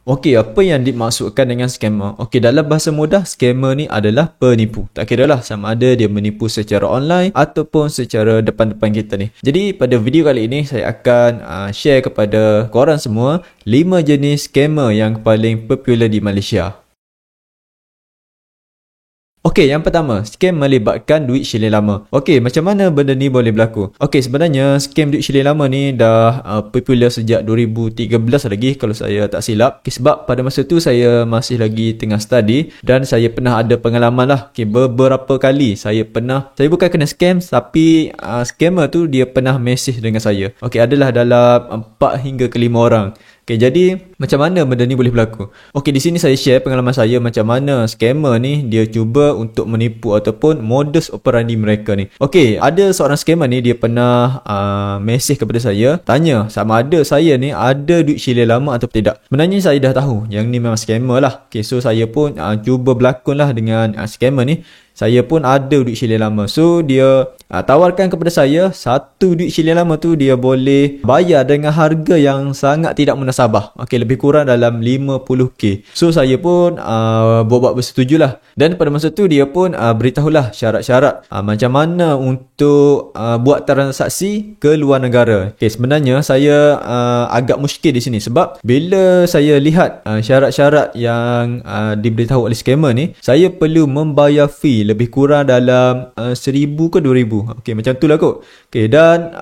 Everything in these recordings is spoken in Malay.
Okey, apa yang dimaksudkan dengan scammer? Okey, dalam bahasa mudah, scammer ni adalah penipu. Tak kira lah sama ada dia menipu secara online ataupun secara depan-depan kita ni. Jadi, pada video kali ini, saya akan share kepada korang semua 5 jenis scammer yang paling popular di Malaysia. Okey, yang pertama, scam melibatkan duit syilin lama. Okey, macam mana benda ni boleh berlaku? Okey, sebenarnya scam duit syilin lama ni dah popular sejak 2013 lagi kalau saya tak silap. Okay, sebab pada masa tu saya masih lagi tengah study dan saya pernah ada pengalaman lah. Okay, beberapa kali saya bukan kena scam tapi scammer tu dia pernah message dengan saya. Okey, adalah dalam 4 hingga ke 5 orang. Okay, jadi macam mana benda ni boleh berlaku? Okey, di sini saya share pengalaman saya macam mana scammer ni dia cuba untuk menipu ataupun modus operandi mereka ni. Okey, ada seorang scammer ni dia pernah message kepada saya, tanya sama ada saya ni ada duit syilin lama atau tidak. Sebenarnya saya dah tahu yang ni memang scammer lah. Okey, so saya pun cuba berlakon lah dengan scammer ni. Saya pun ada duit syilin lama. So, dia tawarkan kepada saya satu duit syilin lama tu dia boleh bayar dengan harga yang sangat tidak munasabah. Okey, lebih kurang dalam 50k. So, saya pun buat bersetujulah. Dan pada masa tu dia pun beritahulah syarat-syarat macam mana untuk buat transaksi ke luar negara. Okey, sebenarnya saya agak muskil di sini sebab bila saya lihat syarat-syarat yang diberitahu oleh scammer ni, saya perlu membayar fee lebih kurang dalam 1,000 ke 2,000. Okey, macam tu lah kot. Okey, dan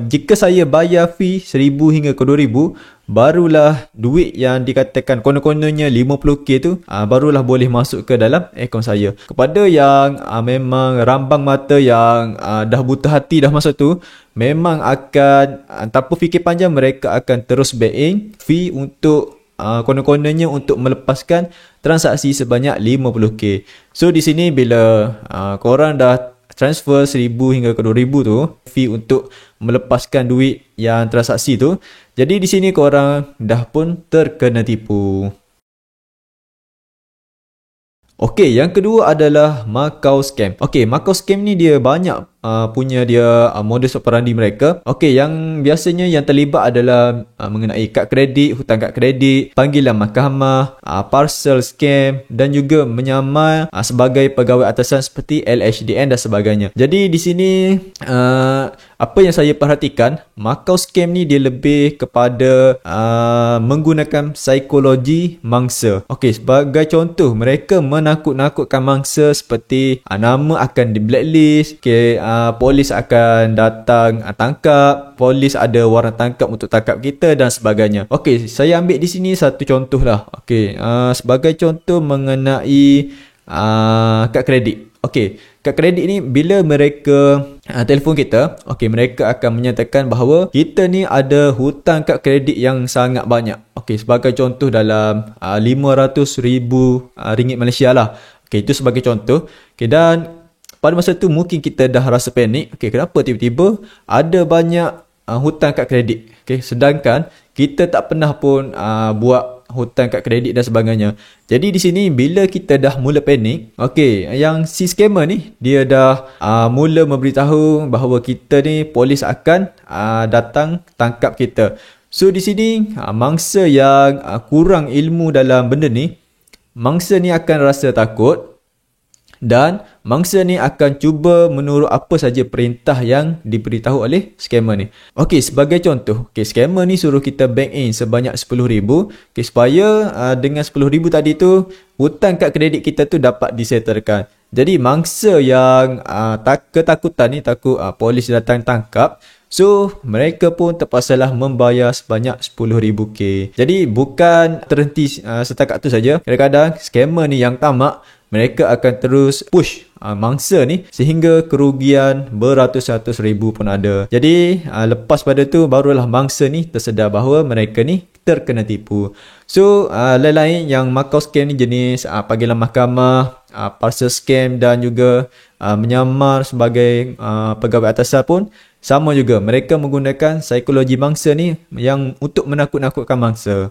jika saya bayar fee 1,000 hingga ke 2,000, barulah duit yang dikatakan konon-kononnya 50k tu barulah boleh masuk ke dalam akaun saya. Kepada yang memang rambang mata, yang dah buta hati dah masa tu, memang akan tanpa fikir panjang mereka akan terus back in fee untuk konon-kononnya untuk melepaskan transaksi sebanyak 50k. So di sini bila korang dah transfer 1,000 hingga ke 2,000 tu, fee untuk melepaskan duit yang transaksi tu, jadi di sini korang dah pun terkena tipu. Okey, yang kedua adalah Macau Scam. Okey, Macau Scam ni dia banyak punya dia modus operandi mereka. Okey, yang biasanya yang terlibat adalah mengenai kad kredit, hutang kad kredit, panggilan mahkamah, parcel scam dan juga menyamar sebagai pegawai atasan seperti LHDN dan sebagainya. Jadi di sini apa yang saya perhatikan, Macau Scam ni dia lebih kepada menggunakan psikologi mangsa. Okey, sebagai contoh, mereka menakut-nakutkan mangsa seperti nama akan di blacklist, okey, polis akan datang tangkap, polis ada warrant tangkap untuk tangkap kita dan sebagainya. Okey, saya ambil di sini satu contoh lah. Okey, sebagai contoh mengenai kad kredit. Okey, kad kredit ni bila mereka telefon kita, okey, mereka akan menyatakan bahawa kita ni ada hutang kad kredit yang sangat banyak. Okey, sebagai contoh dalam 500,000 ringgit Malaysia lah. Okey, itu sebagai contoh. Okey, dan pada masa tu mungkin kita dah rasa panik. Okey, kenapa tiba-tiba ada banyak hutang kad kredit? Okey, sedangkan kita tak pernah pun buat hutang kad kredit dan sebagainya. Jadi di sini bila kita dah mula panik, okey, yang si scammer ni dia dah mula memberitahu bahawa kita ni polis akan datang tangkap kita. So di sini mangsa yang kurang ilmu dalam benda ni, mangsa ni akan rasa takut dan mangsa ni akan cuba menurut apa saja perintah yang diberitahu oleh scammer ni. Okey, sebagai contoh, okey, scammer ni suruh kita bank in sebanyak 10,000, okey, supaya dengan 10,000 tadi tu hutang kad kredit kita tu dapat disettlekan. Jadi mangsa yang ketakutan ni, takut polis datang tangkap, so mereka pun terpaksalah membayar sebanyak 10,000k. Jadi bukan terhenti setakat tu saja. Kadang-kadang scammer ni yang tamak, mereka akan terus push mangsa ni sehingga kerugian beratus-ratus ribu pun ada. Jadi lepas pada tu barulah mangsa ni tersedar bahawa mereka ni terkena tipu. So lain-lain yang Macau Scam ni jenis panggilan mahkamah, parcel scam dan juga menyamar sebagai pegawai atasan pun sama juga. Mereka menggunakan psikologi mangsa ni yang untuk menakut-nakutkan mangsa.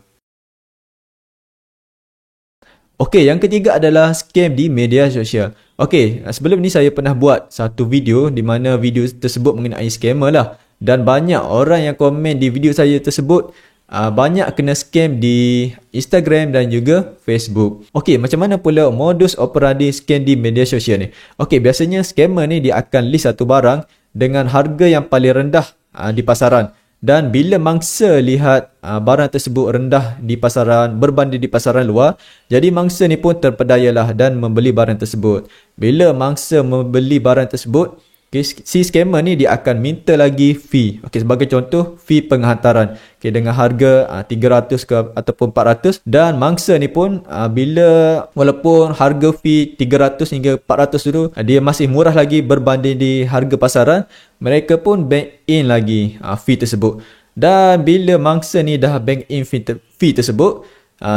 Okey, yang ketiga adalah scam di media sosial. Okey, sebelum ni saya pernah buat satu video di mana video tersebut mengenai scammer lah. Dan banyak orang yang komen di video saya tersebut banyak kena scam di Instagram dan juga Facebook. Okey, macam mana pula modus operandi scam di media sosial ni? Okey, biasanya scammer ni dia akan list satu barang dengan harga yang paling rendah di pasaran. Dan bila mangsa lihat barang tersebut rendah di pasaran berbanding di pasaran luar, jadi mangsa ni pun terpedayalah dan membeli barang tersebut. Bila mangsa membeli barang tersebut, si scammer ni dia akan minta lagi fee. Okey, sebagai contoh, fee penghantaran. Okey, dengan harga 300 ke ataupun 400, dan mangsa ni pun bila walaupun harga fee 300 hingga 400 dulu, dia masih murah lagi berbanding di harga pasaran, mereka pun bank in lagi fee tersebut. Dan bila mangsa ni dah bank in fee tersebut,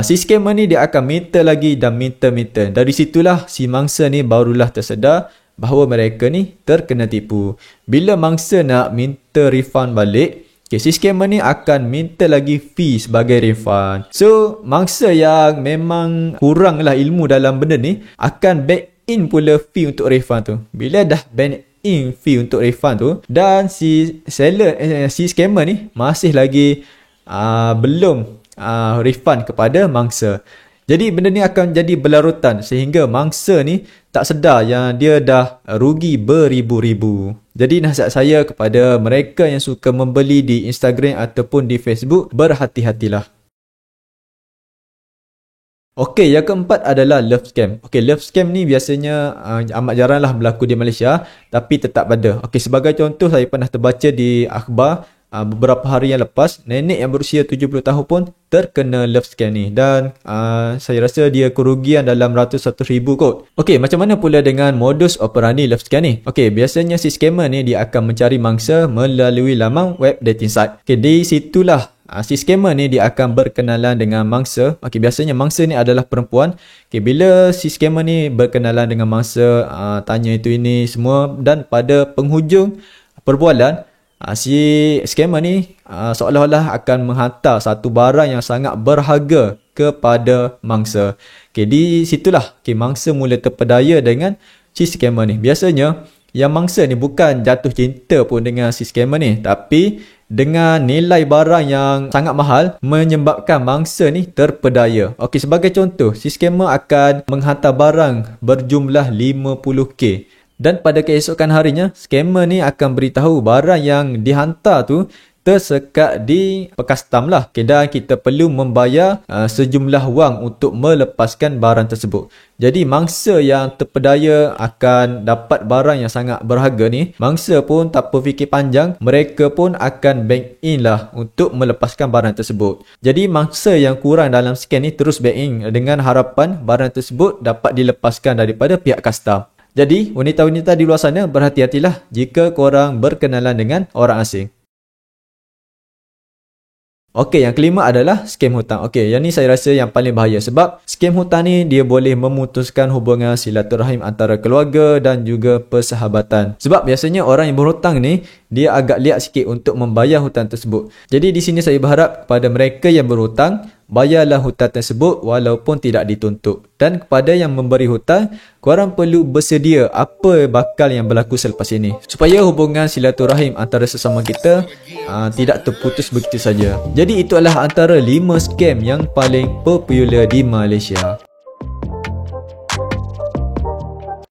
si scammer ni dia akan minta lagi dan minta. Dari situlah si mangsa ni barulah tersedar bahawa mereka ni terkena tipu. Bila mangsa nak minta refund balik, si scammer ni akan minta lagi fee sebagai refund. So, mangsa yang memang kuranglah ilmu dalam benda ni akan back in pula fee untuk refund tu. Bila dah back in fee untuk refund tu, dan si scammer ni masih lagi belum refund kepada mangsa. Jadi benda ni akan jadi berlarutan sehingga mangsa ni tak sedar yang dia dah rugi beribu-ribu. Jadi nasihat saya kepada mereka yang suka membeli di Instagram ataupun di Facebook, berhati-hatilah. Okey, yang keempat adalah love scam. Okey, love scam ni biasanya amat jaranglah berlaku di Malaysia, tapi tetap ada. Okey, sebagai contoh, saya pernah terbaca di akhbar beberapa hari yang lepas, nenek yang berusia 70 tahun pun terkena love scam ni, dan saya rasa dia kerugian dalam ratus-ratus ribu kot. Okey, macam mana pula dengan modus operandi love scam ni? Okey, biasanya si scammer ni dia akan mencari mangsa melalui laman web dating site. Okey, di situlah si scammer ni dia akan berkenalan dengan mangsa. Okey, biasanya mangsa ni adalah perempuan. Okey, bila si scammer ni berkenalan dengan mangsa, tanya itu ini semua, dan pada penghujung perbualan, si scammer ni seolah-olah akan menghantar satu barang yang sangat berharga kepada mangsa. Okay, di situlah mangsa mula terpedaya dengan si scammer ni. Biasanya yang mangsa ni bukan jatuh cinta pun dengan si scammer ni, tapi dengan nilai barang yang sangat mahal menyebabkan mangsa ni terpedaya. Okey, sebagai contoh, si scammer akan menghantar barang berjumlah 50k. Dan pada keesokan harinya, scammer ni akan beritahu barang yang dihantar tu tersekat di custom lah. Okay, dan kita perlu membayar sejumlah wang untuk melepaskan barang tersebut. Jadi mangsa yang terpedaya akan dapat barang yang sangat berharga ni, mangsa pun tak berfikir panjang, mereka pun akan bank in lah untuk melepaskan barang tersebut. Jadi mangsa yang kurang dalam scam ni terus bank in dengan harapan barang tersebut dapat dilepaskan daripada pihak custom. Jadi, wanita-wanita di luar sana, berhati-hatilah jika korang berkenalan dengan orang asing. Okey, yang kelima adalah scam hutang. Okey, yang ni saya rasa yang paling bahaya sebab scam hutang ni dia boleh memutuskan hubungan silaturahim antara keluarga dan juga persahabatan. Sebab biasanya orang yang berhutang ni dia agak liat sikit untuk membayar hutang tersebut. Jadi di sini saya berharap kepada mereka yang berhutang, bayarlah hutang tersebut walaupun tidak dituntut. Dan kepada yang memberi hutang, korang perlu bersedia apa bakal yang berlaku selepas ini, supaya hubungan silaturahim antara sesama kita tidak terputus begitu saja. Jadi itu adalah antara 5 scam yang paling popular di Malaysia.